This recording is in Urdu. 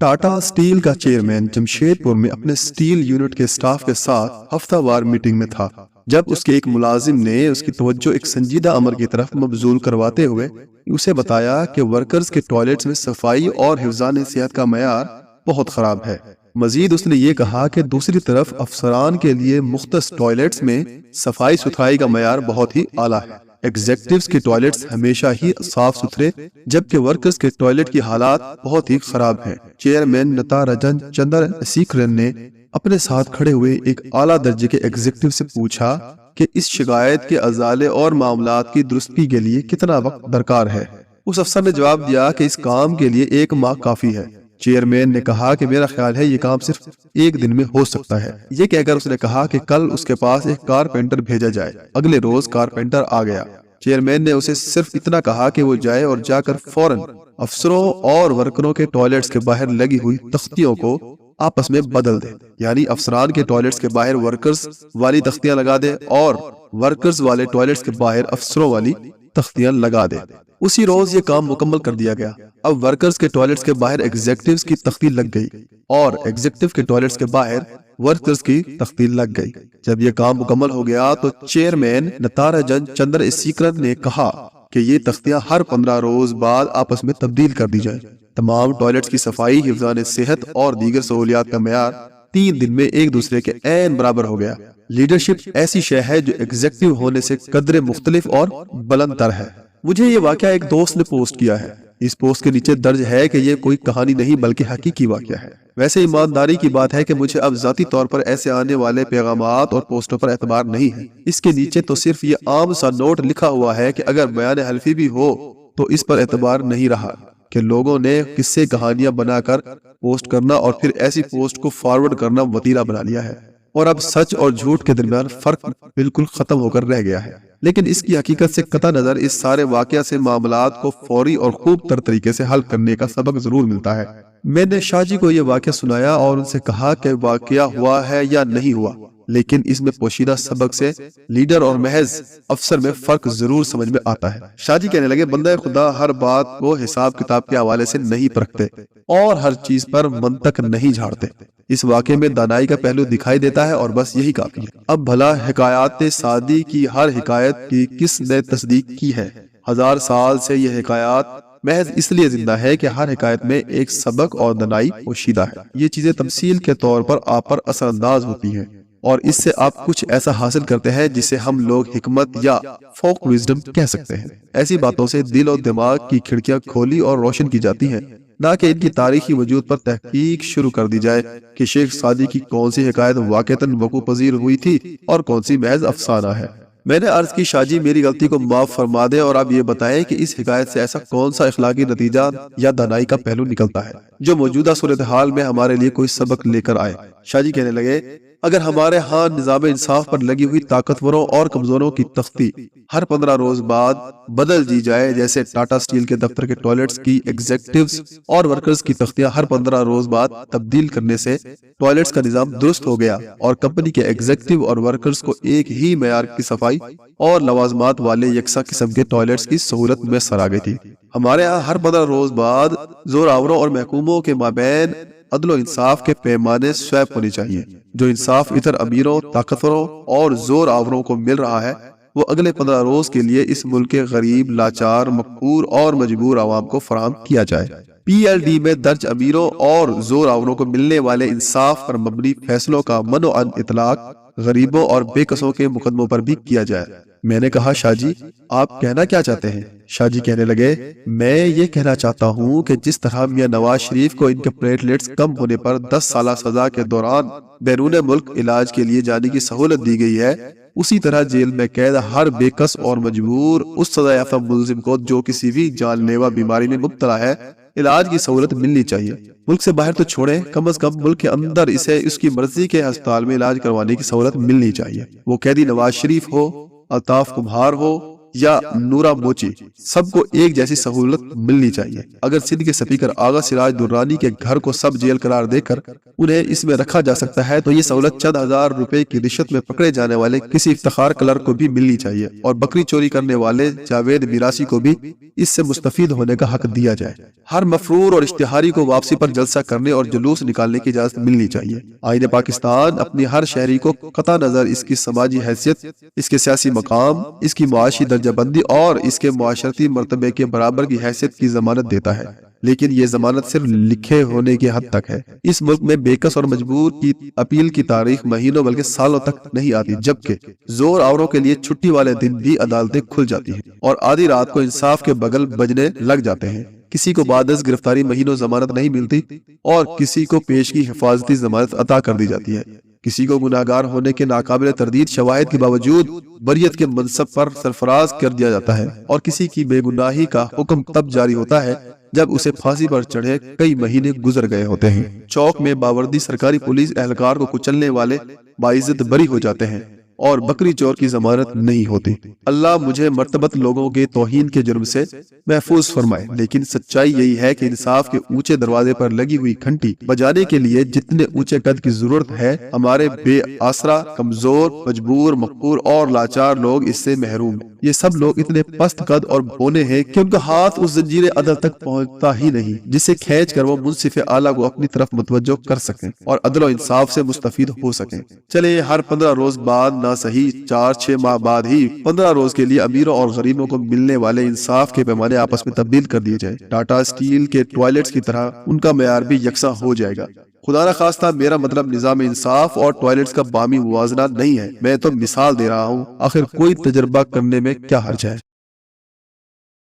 ٹاٹا اسٹیل کا چیئرمین جمشیدپور میں اپنے اسٹیل یونٹ کے سٹاف کے ساتھ ہفتہ وار میٹنگ میں تھا جب اس کے ایک ملازم نے اس کی توجہ ایک سنجیدہ امر کی طرف مبذول کرواتے ہوئے اسے بتایا کہ ورکرز کے ٹوائلٹس میں صفائی اور حفظان صحت کا معیار بہت خراب ہے۔ مزید اس نے یہ کہا کہ دوسری طرف افسران کے لیے مختص ٹوائلٹس میں صفائی ستھرائی کا معیار بہت ہی اعلیٰ ہے۔ ایگزیکٹوز کے ٹوائلٹس ہمیشہ ہی صاف ستھرے جبکہ ورکرز کے ٹوائلٹ کی حالات بہت ہی خراب ہیں۔ چیئرمین نتارجن چندر سیکھرن نے اپنے ساتھ کھڑے ہوئے ایک اعلیٰ درجے کے ایگزیکٹو سے پوچھا کہ اس شکایت کے ازالے اور معاملات کی درستگی کے لیے کتنا وقت درکار ہے۔ اس افسر نے جواب دیا کہ اس کام کے لیے 1 ماہ کافی ہے۔ چیئرمین نے کہا کہ میرا خیال ہے یہ کام صرف 1 دن میں ہو سکتا ہے۔ یہ کہہ کر اس نے کہا کہ کل اس کے پاس ایک کارپینٹر بھیجا جائے۔ اگلے روز کارپینٹر آ گیا۔ چیئرمین نے اسے صرف اتنا کہا کہ وہ جائے اور جا کر فوراً افسروں اور ورکروں کے ٹوائلٹس کے باہر لگی ہوئی تختیوں کو آپس میں بدل دے، یعنی افسران کے ٹوائلٹس کے باہر ورکرز والی تختیاں لگا دے اور ورکرز والے ٹوائلٹس کے باہر افسروں والی تختیاں لگا دے۔ اسی روز یہ کام مکمل کر دیا گیا۔ اب ورکرز کے ٹوائلٹس کے باہر ایگزیکٹوز کی تختی لگ گئی اور ایگزیکٹو کے ٹوائلٹس کے باہر ورکرز کی تختی لگ گئی۔ جب یہ کام مکمل ہو گیا تو چیئرمین نتارجن چندر سیکھرن نے کہا کہ یہ تختیاں ہر 15 روز بعد آپس میں تبدیل کر دی جائیں۔ تمام ٹوائلٹس کی صفائی، حفظان صحت اور دیگر سہولیات کا معیار 3 دن میں ایک دوسرے کے عین برابر ہو گیا۔ لیڈرشپ ایسی شے ہے جو ایگزیکٹو ہونے سے قدرے مختلف اور بلند تر ہے۔ مجھے یہ واقعہ ایک دوست نے پوسٹ کیا ہے۔ اس پوسٹ کے نیچے درج ہے کہ یہ کوئی کہانی نہیں بلکہ حقیقی واقعہ ہے۔ ویسے ایمانداری کی بات ہے کہ مجھے اب ذاتی طور پر ایسے آنے والے پیغامات اور پوسٹوں پر اعتبار نہیں ہے۔ اس کے نیچے تو صرف یہ عام سا نوٹ لکھا ہوا ہے کہ اگر بیان حلفی بھی ہو تو اس پر اعتبار نہیں رہا کہ لوگوں نے قصے کہانیاں بنا کر پوسٹ کرنا اور پھر ایسی پوسٹ کو فارورڈ کرنا وتیرہ بنا لیا ہے، اور اب سچ اور جھوٹ کے درمیان فرق بالکل ختم ہو کر رہ گیا ہے۔ لیکن اس کی حقیقت سے قطع نظر اس سارے واقعہ سے معاملات کو فوری اور خوب تر طریقے سے حل کرنے کا سبق ضرور ملتا ہے۔ میں نے شاہ جی کو یہ واقعہ سنایا اور ان سے کہا کہ واقعہ ہوا ہے یا نہیں ہوا، لیکن اس میں پوشیدہ سبق سے لیڈر اور محض افسر میں فرق ضرور سمجھ میں آتا ہے۔ شاہ جی کہنے لگے، بندہ خدا ہر بات کو حساب کتاب کے حوالے سے نہیں پرکھتے اور ہر چیز پر منطق نہیں جھاڑتے۔ اس واقعے میں دانائی کا پہلو دکھائی دیتا ہے اور بس یہی کافی ہے۔ اب بھلا حکایات سعدی کی ہر حکایت کی کس نے تصدیق کی ہے؟ 1000 سال سے یہ حکایات محض اس لیے زندہ ہے کہ ہر حکایت میں ایک سبق اور دانائی پوشیدہ ہے۔ یہ چیزیں تمثیل کے طور پر آپ پر اثر انداز ہوتی ہیں اور اس سے آپ کچھ ایسا حاصل کرتے ہیں جسے ہم لوگ حکمت یا فوک وزڈم کہہ سکتے ہیں۔ ایسی باتوں سے دل و دماغ کی کھڑکیاں کھولی اور روشن کی جاتی ہیں، نہ کہ ان کی تاریخی وجود پر تحقیق شروع کر دی جائے کہ شیخ سعدی کی کون سی حکایت واقعتاً وقوع پذیر ہوئی تھی اور کون سی محض افسانہ ہے۔ میں نے عرض کی، شاہ جی میری غلطی کو معاف فرما دیں اور اب یہ بتائیں کہ اس حکایت سے ایسا کون سا اخلاقی نتیجہ یا دانائی کا پہلو نکلتا ہے جو موجودہ صورتحال میں ہمارے لیے کوئی سبق لے کر آئے۔ شاہ جی کہنے لگے، اگر ہمارے ہاں نظام انصاف پر لگی ہوئی طاقتوروں اور کمزوروں کی تختی ہر 15 روز بعد بدل دی جائے، جیسے ٹاٹا اسٹیل کے دفتر کے ٹوائلٹس کی ایگزیکٹوز اور ورکرز کی تختیاں ہر 15 روز بعد تبدیل کرنے سے ٹوائلٹس کا نظام درست ہو گیا اور کمپنی کے ایگزیکٹو اور ورکرز کو ایک ہی معیار کی صفائی اور لوازمات والے یکساں قسم کے ٹوائلٹس کی سہولت میسر آ گئی تھی، ہمارے ہاں ہر 15 روز بعد زور آوروں اور محکوموں کے مابین عدل و انصاف کے پیمانے سویپ ہونے چاہیے۔ جو انصاف ادھر امیروں، طاقتوروں اور زور آوروں کو مل رہا ہے وہ اگلے 15 روز کے لیے اس ملک کے غریب، لاچار، مقہور اور مجبور عوام کو فراہم کیا جائے۔ PLD میں درج امیروں اور زور آوروں کو ملنے والے انصاف پر مبنی فیصلوں کا منع عن اطلاق غریبوں اور بے کسوں کے مقدموں پر بھی کیا جائے۔ میں نے کہا، شاہ جی آپ کہنا کیا چاہتے ہیں؟ شاہ جی کہنے لگے، میں یہ کہنا چاہتا ہوں کہ جس طرح میاں نواز شریف کو ان کے پلیٹلیٹس کم ہونے پر 10 سالہ سزا کے دوران بیرون ملک علاج کے لیے جانے کی سہولت دی گئی ہے، اسی طرح جیل میں قید ہر بے کس اور مجبور اس سزا یافتہ ملزم کو جو کسی بھی جان لیوا بیماری میں مبتلا ہے علاج کی سہولت ملنی چاہیے۔ ملک سے باہر تو چھوڑیں، کم از کم ملک کے اندر اسے اس کی مرضی کے ہسپتال میں علاج کروانے کی سہولت ملنی چاہیے۔ وہ قیدی نواز شریف ہو، الطاف کمہار ہو، یا نورا موچی، سب کو ایک جیسی سہولت ملنی چاہیے۔ اگر سندھ کے سپیکر آغا سراج درانی کے گھر کو سب جیل قرار دے کر انہیں اس میں رکھا جا سکتا ہے تو یہ سہولت چند ہزار روپے کی رشوت میں پکڑے جانے والے کسی افتخار کلرک کو بھی ملنی چاہیے، اور بکری چوری کرنے والے جاوید میراثی کو بھی اس سے مستفید ہونے کا حق دیا جائے۔ ہر مفرور اور اشتہاری کو واپسی پر جلسہ کرنے اور جلوس نکالنے کی اجازت ملنی چاہیے۔ آئین پاکستان اپنی ہر شہری کو قطع نظر اس کی سماجی حیثیت، اس کے سیاسی مقام، اس کی معاشی درجہ بندی اور اس کے معاشرتی مرتبے کے برابر کی حیثیت کی ضمانت دیتا ہے، لیکن یہ ضمانت صرف لکھے ہونے کی حد تک ہے۔ اس ملک میں بےکس اور مجبور کی اپیل کی تاریخ مہینوں بلکہ سالوں تک نہیں آتی، جبکہ زور آوروں کے لیے چھٹی والے دن بھی عدالتیں کھل جاتی ہیں اور آدھی رات کو انصاف کے بغل بجنے لگ جاتے ہیں۔ کسی کو بعد از گرفتاری مہینوں ضمانت نہیں ملتی اور کسی کو پیشگی حفاظتی ضمانت عطا کر دی جاتی ہے۔ کسی کو گناہگار ہونے کے ناقابل تردید شواہد کے باوجود بریت کے منصب پر سرفراز کر دیا جاتا ہے، اور کسی کی بے گناہی کا حکم تب جاری ہوتا ہے جب اسے پھانسی پر چڑھے کئی مہینے گزر گئے ہوتے ہیں۔ چوک میں باوردی سرکاری پولیس اہلکار کو کچلنے والے باعزت بری ہو جاتے ہیں اور بکری چور کی ضمانت نہیں ہوتی۔ اللہ مجھے مرتبت لوگوں کے توہین کے جرم سے محفوظ فرمائے، لیکن سچائی یہی ہے کہ انصاف کے اونچے دروازے پر لگی ہوئی گھنٹی بجانے کے لیے جتنے اونچے قد کی ضرورت ہے، ہمارے بے آسرا، کمزور، مجبور، مقہور اور لاچار لوگ اس سے محروم ہیں۔ یہ سب لوگ اتنے پست قد اور بونے ہیں کہ ان کا ہاتھ اس زنجیر عدل تک پہنچتا ہی نہیں جسے کھینچ کر وہ منصف اعلیٰ کو اپنی طرف متوجہ کر سکیں اور عدل و انصاف سے مستفید ہو سکیں۔ چلے ہر 15 روز بعد نہ صحیح 4-6 ماہ بعد ہی 15 روز کے لیے امیروں اور غریبوں کو ملنے والے انصاف کے پیمانے آپس میں تبدیل کر دیے جائے۔ ٹاٹا اسٹیل کے ٹوائلٹس کی طرح ان کا معیار بھی یکساں ہو جائے گا۔ خدا نہ خواستہ میرا مطلب نظام انصاف اور ٹوائلٹس کا باہمی موازنہ نہیں ہے، میں تو مثال دے رہا ہوں، آخر کوئی تجربہ کرنے میں کیا حرج ہے۔